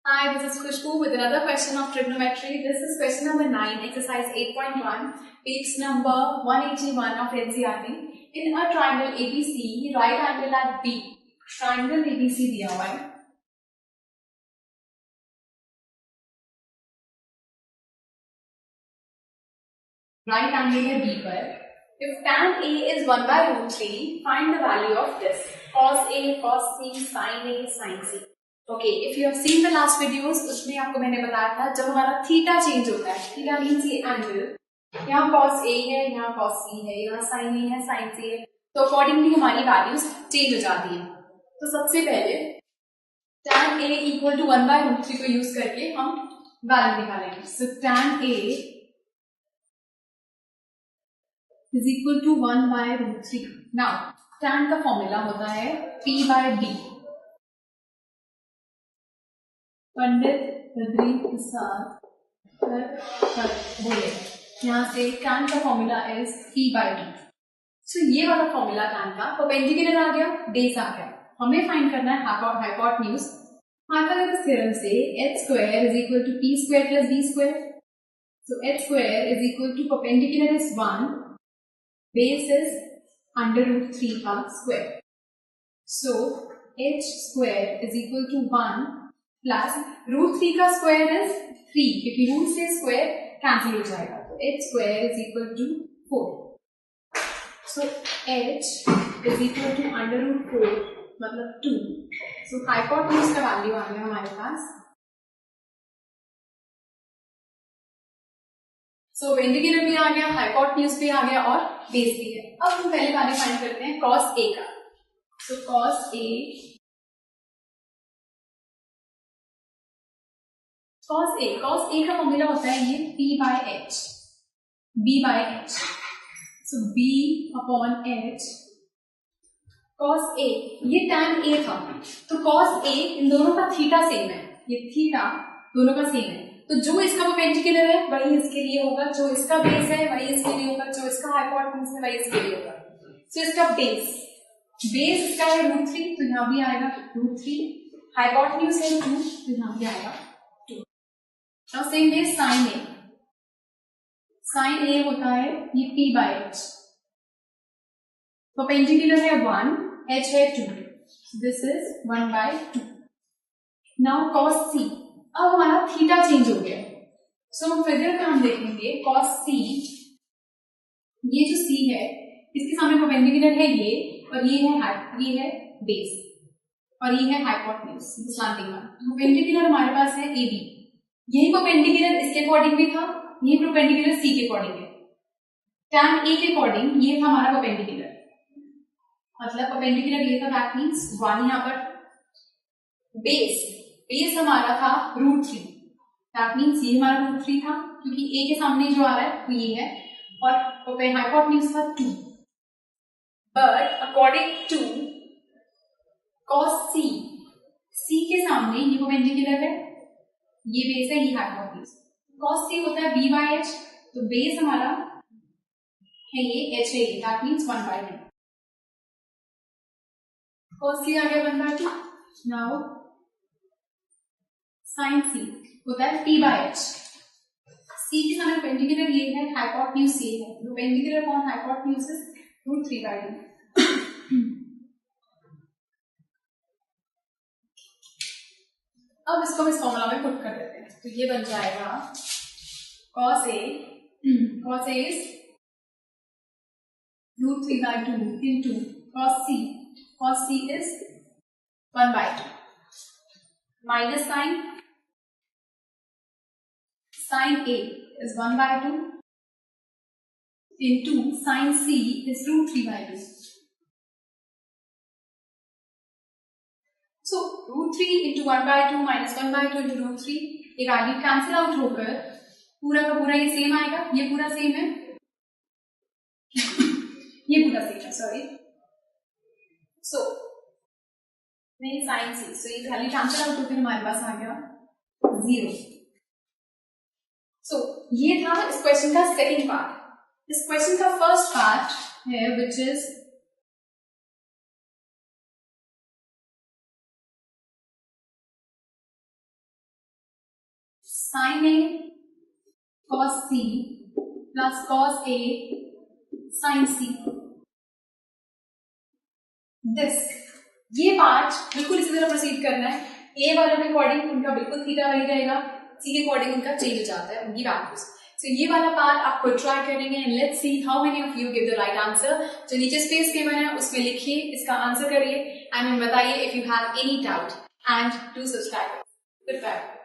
Hi, this is Khushbu with another question of trigonometry. This is question number 9, exercise 8.1, page number 181 of NCERT. In a triangle ABC, right angle at B. Triangle ABC दिया हुआ है. Right angle है B पर. If tan A is 1 by root 3, find the value of this. Cos A, cos C, sin A, sin C. Okay, if you have seen the last videos, उसमें आपको मैंने बताया था जब हमारा थीटा चेंज होता है, थीटा मीन्स ये एंगल, यहाँ cos A है, यहाँ cos C है, यहाँ sin A है, sin C है, तो अकॉर्डिंगली हमारी वैल्यूज चेंज हो जाती हैं. तो सबसे पहले tan A equal to 1 by root 3 को यूज करके हम वैल्यू निकालेंगे. So tan A is equal to 1 by root 3. Now tan का फॉर्मूला होता है P by B. Pandit Badri Prasad बोले यहाँ से tan का formula is P by B. So ये वाला फॉर्मूला tan का परपेंडिकुलर आ गया, बेस आ गया. हमें फाइंड करना है हाइपोटेन्यूज. पाइथागोरस थ्योरम से h square is equal to p square plus b square. So h square is equal to perpendicular is 1, base is under root 3 का square. So h square is equal to 1 plus root 3 का square is 3, क्योंकि root से square cancel हो जाएगा. तो h square is equal to 4. So h is equal to under root 4 मतलब 2. सो hypotenuse का value आ गया हमारे पास. सो पेंडिकुलर भी आ गया, हाइपोटेन्यूज भी आ गया और बेस भी है. अब हम पहले वाले फाइंड करते हैं cos A का. सो cos A का फॉर्मूला होता है ये P by H, B by H. So B upon H. cos A ये tan A था, तो cos A इन दोनों का थीटा सेम है, ये थीटा दोनों का सेम है. तो जो इसका परपेंडिकुलर है वही इसके लिए होगा, जो इसका बेस है वही इसके लिए होगा, जो इसका हाइपोटेन्यूज है वही इसके लिए होगा. सो इसका बेस इसका है रूट 3, तो यहाँ भी आएगा रूट 3. हाइपोटेन्यूज है 2, तो यहाँ भी आएगा 2. नाउ सेम वे साइन ए होता है ये P by H. परपेंडिकुलर है 1, H है 2, this is 1 by 2. Now cos C. अब हमारा थीटा चेंज हो गया. सो फिगर में हम देखेंगे cos C, ये जो C है इसके सामने परपेंडिकुलर है ये, और ये है बेस, और ये है हाइपोटेन्यूज. परपेंडिकुलर हमारे पास है AB. यही परपेंडिकुलर इसके अकॉर्डिंग भी था, यही परपेंडिकुलर C के अकॉर्डिंग है. tan A के अकॉर्डिंग ये था हमारा परपेंडिकुलर, मतलब परपेंडिकुलर ये था, दैट मींस 1 यहाँ पर. बेस हमारा था रूट 3, दैट मींस ये हमारा रूट 3 था, क्योंकि A के सामने जो आ रहा है वो ये है, और हाइपोटेन्यूज था 2. But according to cos C के सामने ये परपेंडिकुलर है, ये बेस है, ये हाइपोटेन्यूज. cos C होता है B by H, तो बेस हमारा है ये H है, ये that means 1 by 2. cos C आ गया 1 by 2. नाउ sin C होता है P by H. C के सामने परपेंडिकुलर ये है, हाइपोटेन्यूज ये है, perpendicular upon hypotenuse is root 3 by 2. अब इसको हम इस फॉर्मूला में पुट कर देते हैं, तो ये बन जाएगा cos A is root 3 by 2 into cos C is 1 by 2 minus sin A is 1 by 2 into sin C is root 3 by 2. So root 3 into 1 by 2 minus 1 by 2 into root 3, ये value cancel out होकर पूरा का पूरा ये same आएगा, ये पूरा same है, ये पूरा सेम है, सॉरी. सो नहीं sin C, सो ये वैल्यू कैंसिल आउट होकर हमारे पास आ गया 0. सो ये था इस क्वेश्चन का सेकंड पार्ट. इस क्वेश्चन का फर्स्ट पार्ट है which is sin A cos C plus cos A sin C. This ये पार्ट बिल्कुल इसी तरह प्रोसीड करना है. ए वालों के अकॉर्डिंग उनका बिल्कुल थीटा वही रहेगा, सी के अकॉर्डिंग उनका चेंज हो जाता है उनकी वैल्यूज. सो ये वाला पार्ट आप खुद ट्राई करेंगे and let's see how many of you give the right answer. जो नीचे स्पेस गिवन है उसमें लिखिए इसका आंसर करिए एंड हमें बताइए if you have any doubt and do subscribe. Good bye.